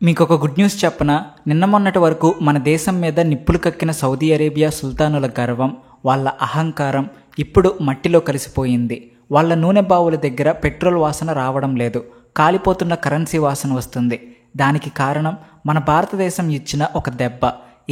మీకొక good news చెప్పనా? నిన్న మొన్నటి వరకు మన దేశం మీద నిప్పులు కక్కిన సౌదీ అరేబియా సుల్తానుల గర్వం, వాళ్ళ అహంకారం ఇప్పుడు మట్టిలో కలిసిపోయింది. వాళ్ళ నూనె బావుల దగ్గర పెట్రోల్ వాసన రావడం లేదు, కాలిపోతున్న కరెన్సీ వాసన వస్తుంది. దానికి కారణం మన భారతదేశం ఇచ్చిన ఒక దెబ్బ.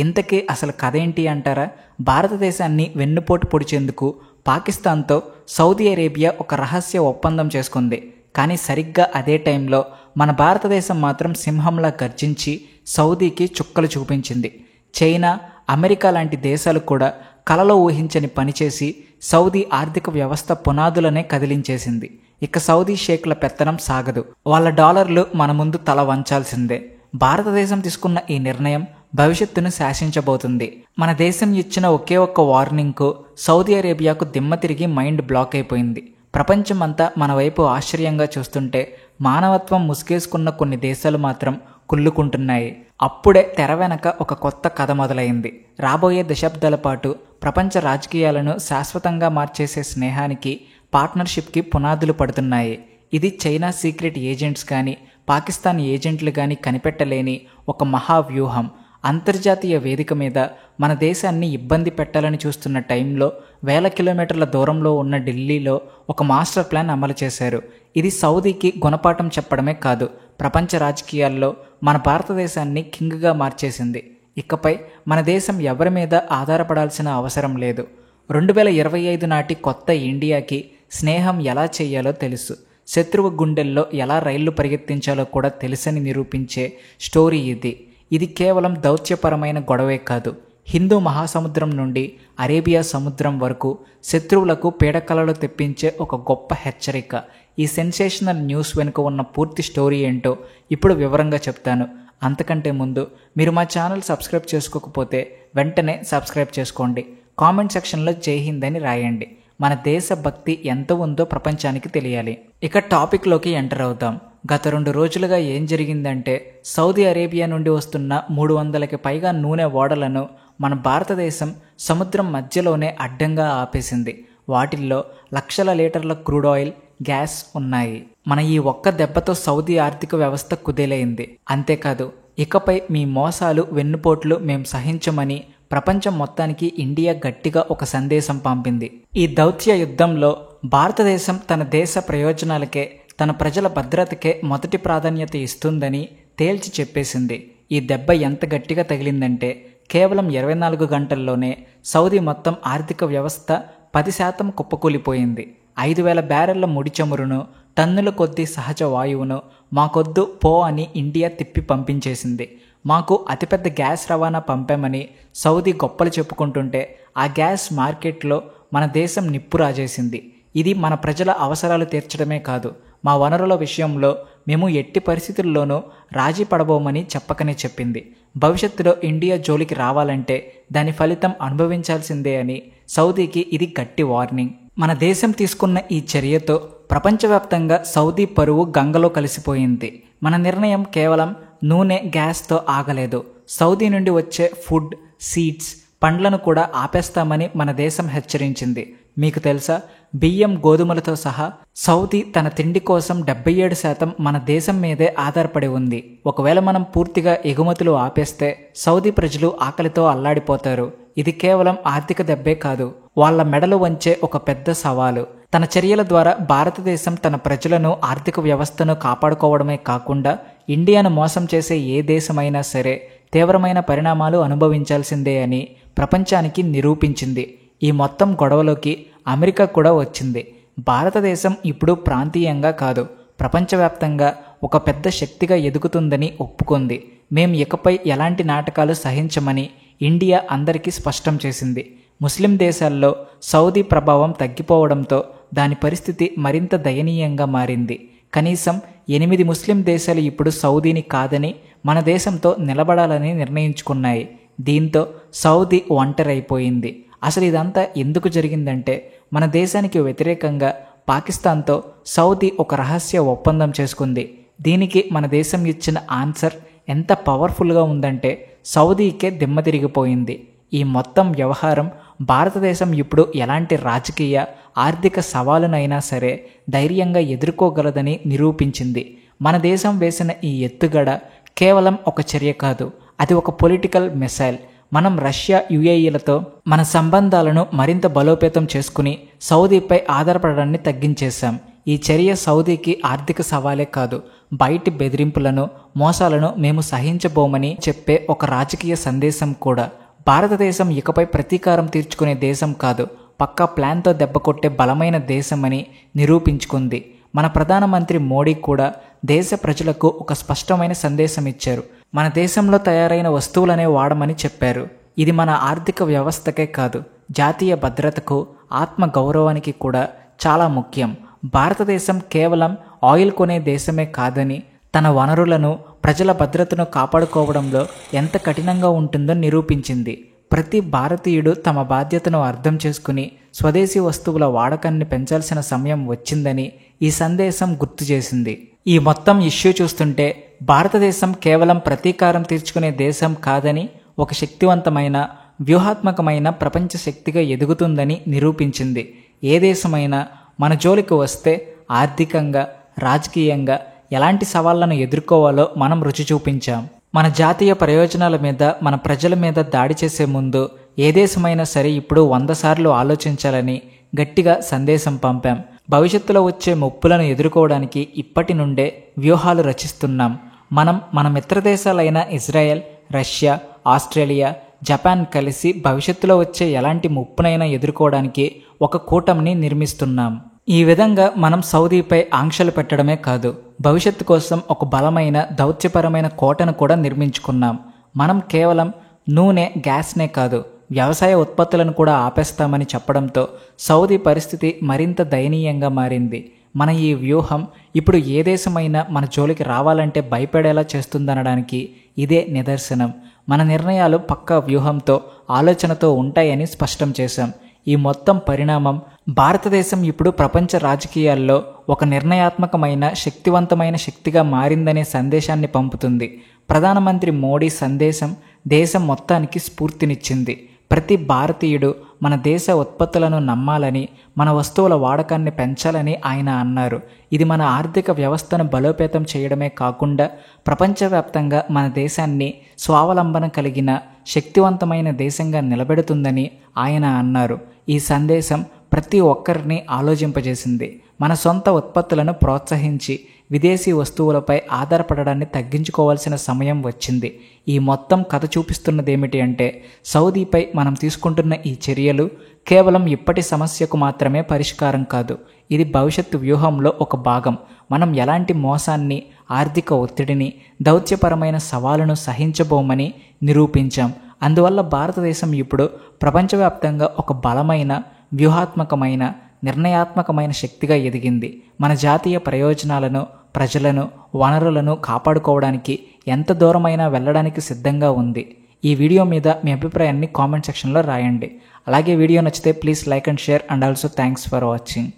ఇంతకీ అసలు కథ ఏంటి అంటారా? భారతదేశాన్ని వెన్నుపోటు పొడిచేందుకు పాకిస్తాన్తో సౌదీ అరేబియా ఒక రహస్య ఒప్పందం చేసుకుంది. కానీ సరిగ్గా అదే టైంలో మన భారతదేశం మాత్రం సింహంలా గర్జించి సౌదీకి చుక్కలు చూపించింది. చైనా, అమెరికా లాంటి దేశాలు కూడా కలలో ఊహించని పనిచేసి సౌదీ ఆర్థిక వ్యవస్థ పునాదులనే కదిలించేసింది. ఇక సౌదీ షేక్ల పెత్తనం సాగదు. వాళ్ళ డాలర్లు మన ముందు తల వంచాల్సిందే. భారతదేశం తీసుకున్న ఈ నిర్ణయం భవిష్యత్తును శాసించబోతుంది. మన దేశం ఇచ్చిన ఒకే ఒక్క వార్నింగ్కు సౌదీ అరేబియాకు దిమ్మ తిరిగి మైండ్ బ్లాక్ అయిపోయింది. ప్రపంచమంతా మన వైపు ఆశ్చర్యంగా చూస్తుంటే మానవత్వం ముసుగేసుకున్న కొన్ని దేశాలు మాత్రం కుళ్ళుకుంటున్నాయి. అప్పుడే తెర వెనక ఒక కొత్త కథ మొదలైంది. రాబోయే దశాబ్దాల పాటు ప్రపంచ రాజకీయాలను శాశ్వతంగా మార్చేసే స్నేహానికి, పార్ట్నర్షిప్కి పునాదులు పడుతున్నాయి. ఇది చైనా సీక్రెట్ ఏజెంట్స్ కానీ, పాకిస్తాన్ ఏజెంట్లు కానీ కనిపెట్టలేని ఒక మహావ్యూహం. అంతర్జాతీయ వేదిక మీద మన దేశాన్ని ఇబ్బంది పెట్టాలని చూస్తున్న టైంలో వేల కిలోమీటర్ల దూరంలో ఉన్న ఢిల్లీలో ఒక మాస్టర్ ప్లాన్ అమలు చేశారు. ఇది సౌదీకి గుణపాఠం చెప్పడమే కాదు, ప్రపంచ రాజకీయాల్లో మన భారతదేశాన్ని కింగ్గా మార్చేసింది. ఇకపై మన దేశం ఎవరి మీద ఆధారపడాల్సిన అవసరం లేదు. 2025 నాటి కొత్త ఇండియాకి స్నేహం ఎలా చేయాలో తెలుసు, శత్రువు గుండెల్లో ఎలా రైళ్లు పరిగెత్తించాలో కూడా తెలుసని నిరూపించే స్టోరీ ఇది. ఇది కేవలం దౌత్యపరమైన గొడవే కాదు, హిందూ మహాసముద్రం నుండి అరేబియా సముద్రం వరకు శత్రువులకు పీడకలలు తెప్పించే ఒక గొప్ప హెచ్చరిక. ఈ సెన్సేషనల్ న్యూస్ వెనుక ఉన్న పూర్తి స్టోరీ ఏంటో ఇప్పుడు వివరంగా చెప్తాను. అంతకంటే ముందు మీరు మా ఛానల్ సబ్స్క్రైబ్ చేసుకోకపోతే వెంటనే సబ్స్క్రైబ్ చేసుకోండి. కామెంట్ సెక్షన్లో జై హింద్ అని రాయండి. మన దేశ భక్తి ఎంత ఉందో ప్రపంచానికి తెలియాలి. ఇక టాపిక్లోకి ఎంటర్ అవుతాం. గత 2 రోజులుగా ఏం జరిగిందంటే, సౌదీ అరేబియా నుండి వస్తున్న 300కి పైగా నూనె ఓడలను మన భారతదేశం సముద్రం మధ్యలోనే అడ్డంగా ఆపేసింది. వాటిల్లో లక్షల లీటర్ల క్రూడ్ ఆయిల్, గ్యాస్ ఉన్నాయి. మన ఈ ఒక్క దెబ్బతో సౌదీ ఆర్థిక వ్యవస్థ కుదేలైంది. అంతేకాదు, ఇకపై మీ మోసాలు, వెన్నుపోట్లు మేం సహించమని ప్రపంచం మొత్తానికి ఇండియా గట్టిగా ఒక సందేశం పంపింది. ఈ దౌత్య యుద్ధంలో భారతదేశం తన దేశ ప్రయోజనాలకే, తన ప్రజల భద్రతకే మొదటి ప్రాధాన్యత ఇస్తుందని తేల్చి చెప్పేసింది. ఈ దెబ్బ ఎంత గట్టిగా తగిలిందంటే, కేవలం 24 గంటల్లోనే సౌదీ మొత్తం ఆర్థిక వ్యవస్థ 10% కుప్పకూలిపోయింది. 5,000 బ్యారెళ్ల ముడి చమురును, టన్నుల కొద్దీ సహజ వాయువును మాకొద్దు పో అని ఇండియా తిప్పి పంపించేసింది. మాకు అతిపెద్ద గ్యాస్ రవాణా పంపామని సౌదీ గొప్పలు చెప్పుకుంటుంటే, ఆ గ్యాస్ మార్కెట్లో మన దేశం నిప్పు రాజేసింది. ఇది మన ప్రజల అవసరాలు తీర్చడమే కాదు, మా వనరుల విషయంలో మేము ఎట్టి పరిస్థితుల్లోనూ రాజీ పడబోమని చెప్పకనే చెప్పింది. భవిష్యత్తులో ఇండియా జోలికి రావాలంటే దాని ఫలితం అనుభవించాల్సిందే అని సౌదీకి ఇది గట్టి వార్నింగ్. మన దేశం తీసుకున్న ఈ చర్యతో ప్రపంచవ్యాప్తంగా సౌదీ పరువు గంగలో కలిసిపోయింది. మన నిర్ణయం కేవలం నూనె, గ్యాస్తో ఆగలేదు. సౌదీ నుండి వచ్చే ఫుడ్, సీడ్స్, పండ్లను కూడా ఆపేస్తామని మన దేశం హెచ్చరించింది. మీకు తెలుసా, బియ్యం, గోధుమలతో సహా సౌదీ తన తిండి కోసం 77% మన దేశం మీదే ఆధారపడి ఉంది. ఒకవేళ మనం పూర్తిగా ఎగుమతులు ఆపేస్తే సౌదీ ప్రజలు ఆకలితో అల్లాడిపోతారు. ఇది కేవలం ఆర్థిక దెబ్బే కాదు, వాళ్ళ మెడలు వంచే ఒక పెద్ద సవాలు. తన చర్యల ద్వారా భారతదేశం తన ప్రజలను, ఆర్థిక వ్యవస్థను కాపాడుకోవడమే కాకుండా ఇండియాను మోసం చేసే ఏ దేశమైనా సరే తీవ్రమైన పరిణామాలు అనుభవించాల్సిందే అని ప్రపంచానికి నిరూపించింది. ఈ మొత్తం గొడవలోకి అమెరికా కూడా వచ్చింది. భారతదేశం ఇప్పుడు ప్రాంతీయంగా కాదు, ప్రపంచవ్యాప్తంగా ఒక పెద్ద శక్తిగా ఎదుగుతుందని ఒప్పుకుంది. మేం ఇకపై ఎలాంటి నాటకాలు సహించమని ఇండియా అందరికీ స్పష్టం చేసింది. ముస్లిం దేశాల్లో సౌదీ ప్రభావం తగ్గిపోవడంతో దాని పరిస్థితి మరింత దయనీయంగా మారింది. కనీసం 8 ముస్లిం దేశాలు ఇప్పుడు సౌదీని కాదని మన దేశంతో నిలబడాలని నిర్ణయించుకున్నాయి. దీంతో సౌదీ ఒంటరైపోయింది. అసలు ఇదంతా ఎందుకు జరిగిందంటే, మన దేశానికి వ్యతిరేకంగా పాకిస్తాన్తో సౌదీ ఒక రహస్య ఒప్పందం చేసుకుంది. దీనికి మన దేశం ఇచ్చిన ఆన్సర్ ఎంత పవర్ఫుల్గా ఉందంటే సౌదీకే దిమ్మ తిరిగిపోయింది. ఈ మొత్తం వ్యవహారం భారతదేశం ఇప్పుడు ఎలాంటి రాజకీయ, ఆర్థిక సవాలునైనా సరే ధైర్యంగా ఎదుర్కోగలదని నిరూపించింది. మన దేశం వేసిన ఈ ఎత్తుగడ కేవలం ఒక చర్య కాదు, అది ఒక పొలిటికల్ మిసైల్. మనం రష్యా, యుఏఈలతో మన సంబంధాలను మరింత బలోపేతం చేసుకుని సౌదీపై ఆధారపడడాన్ని తగ్గించేశాం. ఈ చర్య సౌదీకి ఆర్థిక సవాలే కాదు, బయటి బెదిరింపులను, మోసాలను మేము సహించబోమని చెప్పే ఒక రాజకీయ సందేశం కూడా. భారతదేశం ఇకపై ప్రతీకారం తీర్చుకునే దేశం కాదు, పక్కా ప్లాన్తో దెబ్బకొట్టే బలమైన దేశమని నిరూపించుకుంది. మన ప్రధానమంత్రి మోడీ కూడా దేశ ప్రజలకు ఒక స్పష్టమైన సందేశం ఇచ్చారు. మన దేశంలో తయారైన వస్తువులనే వాడమని చెప్పారు. ఇది మన ఆర్థిక వ్యవస్థకే కాదు, జాతీయ భద్రతకు, ఆత్మ గౌరవానికి కూడా చాలా ముఖ్యం. భారతదేశం కేవలం ఆయిల్ కొనే దేశమే కాదని, తన వనరులను, ప్రజల భద్రతను కాపాడుకోవడంలో ఎంత కఠినంగా ఉంటుందో నిరూపించింది. ప్రతి భారతీయుడు తమ బాధ్యతను అర్థం చేసుకుని స్వదేశీ వస్తువుల వాడకాన్ని పెంచాల్సిన సమయం వచ్చిందని ఈ సందేశం గుర్తు చేసింది. ఈ మొత్తం ఇష్యూ చూస్తుంటే భారతదేశం కేవలం ప్రతీకారం తీర్చుకునే దేశం కాదని, ఒక శక్తివంతమైన, వ్యూహాత్మకమైన ప్రపంచ శక్తిగా ఎదుగుతుందని నిరూపించింది. ఏ దేశమైనా మన జోలికి వస్తే ఆర్థికంగా, రాజకీయంగా ఎలాంటి సవాళ్లను ఎదుర్కోవాలో మనం రుచి చూపించాం. మన జాతీయ ప్రయోజనాల మీద, మన ప్రజల మీద దాడి చేసే ముందు ఏ దేశమైనా సరే ఇప్పుడు 100 సార్లు ఆలోచించాలని గట్టిగా సందేశం పంపాం. భవిష్యత్తులో వచ్చే ముప్పులను ఎదుర్కోవడానికి ఇప్పటి నుండే వ్యూహాలు రచిస్తున్నాం. మన మిత్రదేశాలైన ఇజ్రాయెల్, రష్యా, ఆస్ట్రేలియా, జపాన్ కలిసి భవిష్యత్తులో వచ్చే ఎలాంటి ముప్పునైనా ఎదుర్కోవడానికి ఒక కూటమిని నిర్మిస్తున్నాం. ఈ విధంగా మనం సౌదీపై ఆంక్షలు పెట్టడమే కాదు, భవిష్యత్తు కోసం ఒక బలమైన, దౌత్యపరమైన కోటను కూడా నిర్మించుకున్నాం. మనం కేవలం నూనె, గ్యాస్నే కాదు, వ్యవసాయ ఉత్పత్తులను కూడా ఆపేస్తామని చెప్పడంతో సౌదీ పరిస్థితి మరింత దయనీయంగా మారింది. మన ఈ వ్యూహం ఇప్పుడు ఏ దేశమైనా మన జోలికి రావాలంటే భయపడేలా చేస్తుందనడానికి ఇదే నిదర్శనం. మన నిర్ణయాలు పక్కా వ్యూహంతో, ఆలోచనతో ఉంటాయని స్పష్టం చేశాం. ఈ మొత్తం పరిణామం భారతదేశం ఇప్పుడు ప్రపంచ రాజకీయాల్లో ఒక నిర్ణయాత్మకమైన, శక్తివంతమైన శక్తిగా మారిందనే సందేశాన్ని పంపుతుంది. ప్రధానమంత్రి మోడీ సందేశం దేశం మొత్తానికి స్ఫూర్తినిచ్చింది. ప్రతి భారతీయుడు మన దేశ ఉత్పత్తులను నమ్మాలని, మన వస్తువుల వాడకాన్ని పెంచాలని ఆయన అన్నారు. ఇది మన ఆర్థిక వ్యవస్థను బలోపేతం చేయడమే కాకుండా ప్రపంచవ్యాప్తంగా మన దేశాన్ని స్వావలంబన కలిగిన, శక్తివంతమైన దేశంగా నిలబెడుతుందని ఆయన అన్నారు. ఈ సందేశం ప్రతి ఒక్కరిని ఆలోచింపజేసింది. మన సొంత ఉత్పత్తులను ప్రోత్సహించి విదేశీ వస్తువులపై ఆధారపడడాన్ని తగ్గించుకోవాల్సిన సమయం వచ్చింది. ఈ మొత్తం కథ చూపిస్తున్నదేమిటి అంటే, సౌదీపై మనం తీసుకుంటున్న ఈ చర్యలు కేవలం ఇప్పటి సమస్యకు మాత్రమే పరిష్కారం కాదు, ఇది భవిష్యత్తు వ్యూహంలో ఒక భాగం. మనం ఎలాంటి మోసాన్ని, ఆర్థిక ఒత్తిడిని, దౌత్యపరమైన సవాలును సహించబోమని నిరూపించాం. అందువల్ల భారతదేశం ఇప్పుడు ప్రపంచవ్యాప్తంగా ఒక బలమైన, వ్యూహాత్మకమైన, నిర్ణయాత్మకమైన శక్తిగా ఎదిగింది. మన జాతీయ ప్రయోజనాలను, ప్రజలను, వనరులను కాపాడుకోవడానికి ఎంత దూరమైనా వెళ్ళడానికి సిద్ధంగా ఉంది. ఈ వీడియో మీద మీ అభిప్రాయాన్ని కామెంట్ సెక్షన్లో రాయండి. అలాగే వీడియో నచ్చితే please like and share, and also thanks for watching.